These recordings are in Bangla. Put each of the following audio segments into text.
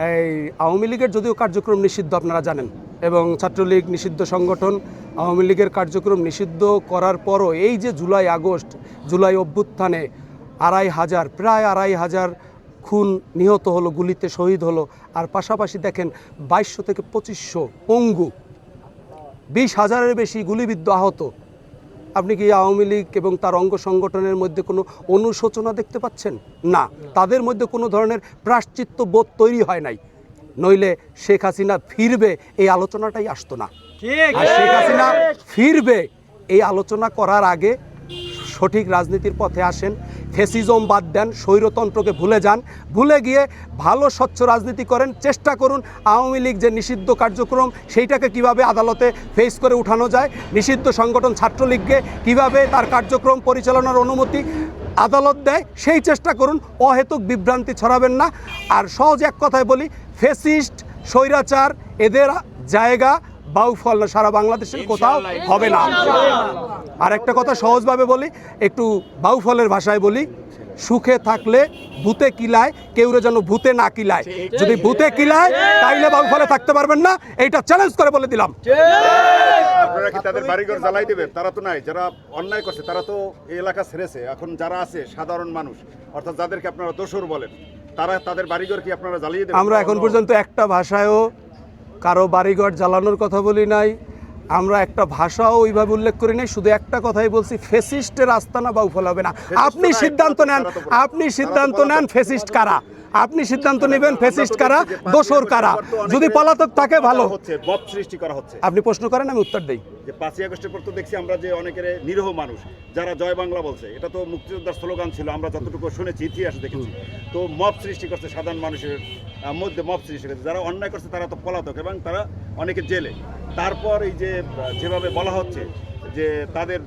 এই আওয়ামী লীগের যদিও কার্যক্রম নিষিদ্ধ আপনারা জানেন, এবং ছাত্রলীগ নিষিদ্ধ সংগঠন, আওয়ামী লীগের কার্যক্রম নিষিদ্ধ করার পরও এই যে জুলাই আগস্ট, জুলাই অভ্যুত্থানে প্রায় আড়াই হাজার খুন নিহত হলো, গুলিতে শহীদ হলো, আর পাশাপাশি দেখেন 2200 থেকে 2500 পঙ্গু, 20,000-এর বেশি গুলিবিদ্ধ আহত। আপনি কি আওয়ামী লীগ এবং তার অঙ্গ সংগঠনের মধ্যে কোনো অনুশোচনা দেখতে পাচ্ছেন? না, তাদের মধ্যে কোনো ধরনের প্রায়শ্চিত্ত বোধ তৈরি হয় নাই, নইলে শেখ হাসিনা ফিরবে এই আলোচনাটাই আসতো না। আর শেখ হাসিনা ফিরবে এই আলোচনা করার আগে সঠিক রাজনীতির পথে আসেন, ফ্যাসিজম বাদ দেন, স্বৈরতন্ত্রকে ভুলে যান, ভুলে গিয়ে ভালো স্বচ্ছ রাজনীতি করেন, চেষ্টা করুন আওয়ামী লীগ যে নিষিদ্ধ কার্যক্রম সেইটাকে কিভাবে আদালতে ফেস করে উঠানো যায়, নিষিদ্ধ সংগঠন ছাত্রলীগকে কিভাবে তার কার্যক্রম পরিচালনার অনুমতি আদালত দেয় সেই চেষ্টা করুন, অহেতুক বিভ্রান্তি ছড়াবেন না। আর সহজ এক কথায় বলি, ফ্যাসিস্ট স্বৈরাচার এদের জায়গা বাউফল না, সারা বাংলাদেশের কোথাও হবে না। আর একটা কথা সহজভাবে বলি, একটু বাউফলের ভাষায় বলি, সুখে থাকলে ভূতে কিলায়, কেউরে যেন ভূতে না কিলায়। যদি ভূতে কিলায় তাইলে বাউফলে থাকতে পারবেন না, এইটা চ্যালেঞ্জ করে বলে দিলাম। আপনারা কি তাদের বাড়িঘর জ্বালাই দেবেন? তারা তো নাই, যারা অন্যায় করছে তারা তো এই এলাকা ছেড়েছে। এখন যারা আছে সাধারণ মানুষ, অর্থাৎ যাদেরকে আপনারা দোসর বলেন, তারা তাদের বাড়িঘর কি আপনারা জ্বালিয়ে দেবেন? আমরা এখন পর্যন্ত একটা ভাষায়ও কারো বাড়িঘর জ্বালানোর কথা বলি নাই, আমরা একটা ভাষাও ওইভাবে উল্লেখ করি নাই, শুধু একটা কথাই বলছি, ফ্যাসিস্টের আস্তানা বাউফল হবে না। আপনি সিদ্ধান্ত নেন ফ্যাসিস্ট কারা, আপনি সিদ্ধান্ত নেবেন ফ্যাসিস্ট কারা, দোসর কারা। যদি পলাতক থাকে ভালো, মব সৃষ্টি করা হচ্ছে। আপনি প্রশ্ন করেন, আমি উত্তর দেই। যে 5ই আগস্টের পর তো দেখছি আমরা যে অনেকের নিরীহ মানুষ যারা জয় বাংলা বলছে, এটা তো মুক্তিযোদ্ধার স্লোগান ছিল, আমরা যতটুকু শুনেছি, ইতিহাস দেখেছি। তো মব সৃষ্টি করছে, সাধারণ মানুষের মধ্যে মব সৃষ্টি করছে। যারা অন্যায় করছে তারা তো পলাতক এবং তারা অনেকে জেলে। তারপর এই যে যেভাবে বলা হচ্ছে যে তাদের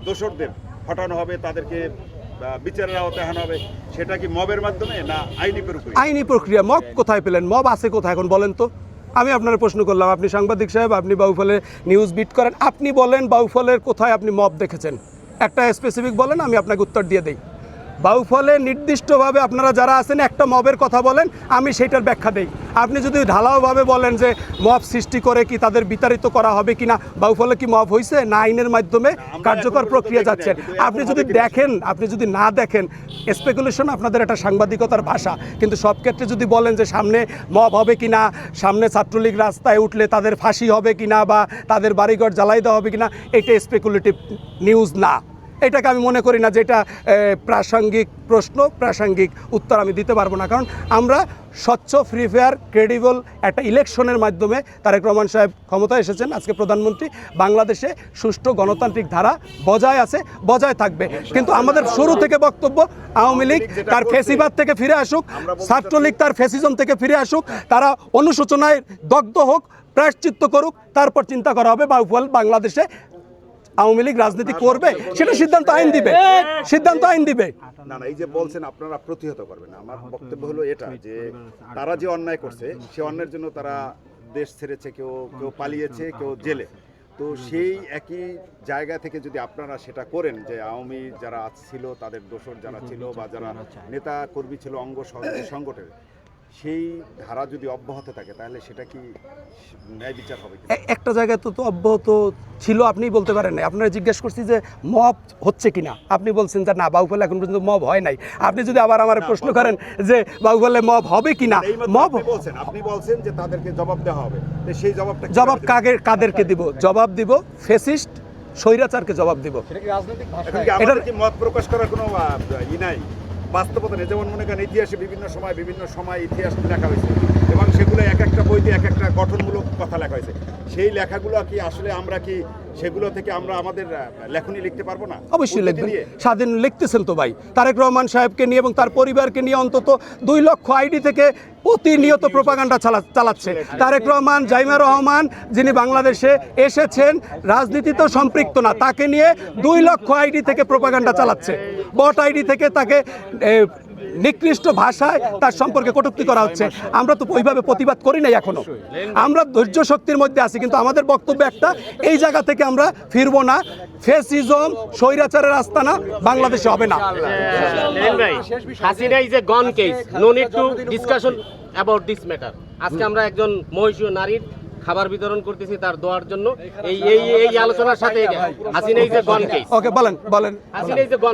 দোসরদের হটানো হবে, তাদেরকে বিচারের আওতায় আনা হবে, সেটা কি মবের মাধ্যমে না আইনি প্রক্রিয়া? আইনি প্রক্রিয়া। মব কোথায় পেলেন? মব আছে কোথায় এখন বলেন তো? আমি আপনার প্রশ্ন করলাম, আপনি সাংবাদিক সাহেব, আপনি বাউফলে নিউজ বিট করেন, আপনি বলেন বাউফলের কোথায় আপনি মব দেখেছেন? একটা স্পেসিফিক বলেন, আমি আপনাকে উত্তর দিয়ে দিই। বাউফলে নির্দিষ্টভাবে আপনারা যারা আছেন একটা মবের কথা বলেন, আমি সেইটার ব্যাখ্যা দেই। আপনি যদি ঢালাওভাবে বলেন যে মব সৃষ্টি করে কি তাদের বিতাড়িত করা হবে কিনা, বাউফলে কি মব হয়েছে না আইনের মাধ্যমে কার্যকর প্রক্রিয়া যাচ্ছেন? আপনি যদি দেখেন, আপনি যদি না দেখেন, স্পেকুলেশন আপনাদের একটা সাংবাদিকতার ভাষা, কিন্তু সব ক্ষেত্রে যদি বলেন যে সামনে মব হবে কিনা, সামনে ছাত্রলীগ রাস্তায় উঠলে তাদের ফাঁসি হবে কিনা বা তাদের বাড়িঘর জ্বালাই দেওয়া হবে কিনা, এটা স্পেকুলেটিভ নিউজ না। এটাকে আমি মনে করি না যে এটা প্রাসঙ্গিক প্রশ্ন, প্রাসঙ্গিক উত্তর আমি দিতে পারবো না, কারণ আমরা স্বচ্ছ, ফ্রি, ফেয়ার, ক্রেডিবল একটা ইলেকশনের মাধ্যমে তারেক রহমান সাহেব ক্ষমতায় এসেছেন, আজকে প্রধানমন্ত্রী। বাংলাদেশে সুষ্ঠু গণতান্ত্রিক ধারা বজায় আছে, বজায় থাকবে। কিন্তু আমাদের শুরু থেকে বক্তব্য, আওয়ামী লীগ তার ফ্যাসিবাদ থেকে ফিরে আসুক, ছাত্রলীগ তার ফ্যাসিজম থেকে ফিরে আসুক, তারা অনুশোচনায় দগ্ধ হোক, প্রায়শ্চিত্ত করুক, তারপর চিন্তা করা হবে বাউফল বাংলাদেশে আওয়ামী লীগ রাজনীতি করবে, সেটা সিদ্ধান্ত আইন দিবে, সিদ্ধান্ত আইন দিবে। না, এই যে বলছেন আপনারা প্রতিহত করবেন, আমার বক্তব্য হলো এটা যে তারা যে অন্যায় করছে সে অন্যায়ের জন্য তারা দেশ ছেড়েছে, কেউ পালিয়েছে, কেউ জেলে। তো সেই একই জায়গা থেকে যদি আপনারা সেটা করেন যে আওয়ামী যারা ছিল, তাদের দোসর যারা ছিল বা যারা নেতা কর্মী ছিল অঙ্গ সংগঠনের, সেই ধারা যদি অব্যাহত থাকে তাহলে সেটা কি ন্যায় বিচার হবে? একটা জায়গায় তো অব্যাহত ছিল, আপনিই বলতে পারেন না। আপনারা জিজ্ঞেস করছি যে মব হচ্ছে কিনা, আপনি বলছেন যে না, বাউফলে এখন পর্যন্ত মব হয় নাই। আপনি যদি আবার আমার প্রশ্ন করেন যে বাউফলে মব হবে কিনা, মব আপনি বলছেন যে তাদেরকে জবাব দেওয়া হবে, সেই জবাব কাদেরকে দিব? জবাব দিব ফ্যাসিস্ট স্বৈরাচারকে জবাব দিব। এটা কি মত প্রকাশ করার কোনো ই নাই, বাস্তবতা নেই? যেমন মনে করেন ইতিহাসে বিভিন্ন সময় ইতিহাস লেখা হয়েছে এবং সেগুলো এক একটা বইতে এক একটা গঠনমূলক কথা লেখা হয়েছে। সেই লেখাগুলো কি আসলে আমরা কি সেগুলো থেকে আমরা আমাদের লেখনী লিখতে পারবো না? অবশ্যই লিখবেন, স্বাধীন লিখতেছেন তো ভাই। তারেক রহমান সাহেবকে নিয়ে এবং তার পরিবারকে নিয়ে অন্তত 2 লক্ষ আইডি থেকে প্রতিনিয়ত প্রোপাগান্ডা চালাচ্ছে। তারেক রহমান, জাইমা রহমান, যিনি বাংলাদেশে এসেছেন, রাজনীতিতেও সম্পৃক্ত না, তাকে নিয়ে 2 লক্ষ আইডি থেকে প্রোপাগান্ডা চালাচ্ছে। বট আইডি থেকে তাকে নিকৃষ্ট ভাষায় তার সম্পর্কে কটূক্তি করা হচ্ছে। আমরা তো ওইভাবে প্রতিবাদ করি নাই এখনো, আমরা ধৈর্য শক্তির মধ্যে আছি, কিন্তু আমাদের বক্তব্য একটা, এই জায়গা থেকে আমরা ফিরবো না। ফেসিজম, স্বৈরাচারের আস্তানা বাংলাদেশে হবে না। লেলিন ভাই, Hasina is a gone case, no need to discussion about this matter. আজকে আমরা একজন মহিষীয় নারীর খাবার বিতরণ করতেছি তার দোয়ার জন্য। এই আলোচনার সাথে Hasina is a gone case, okay, বলেন। Hasina is a gone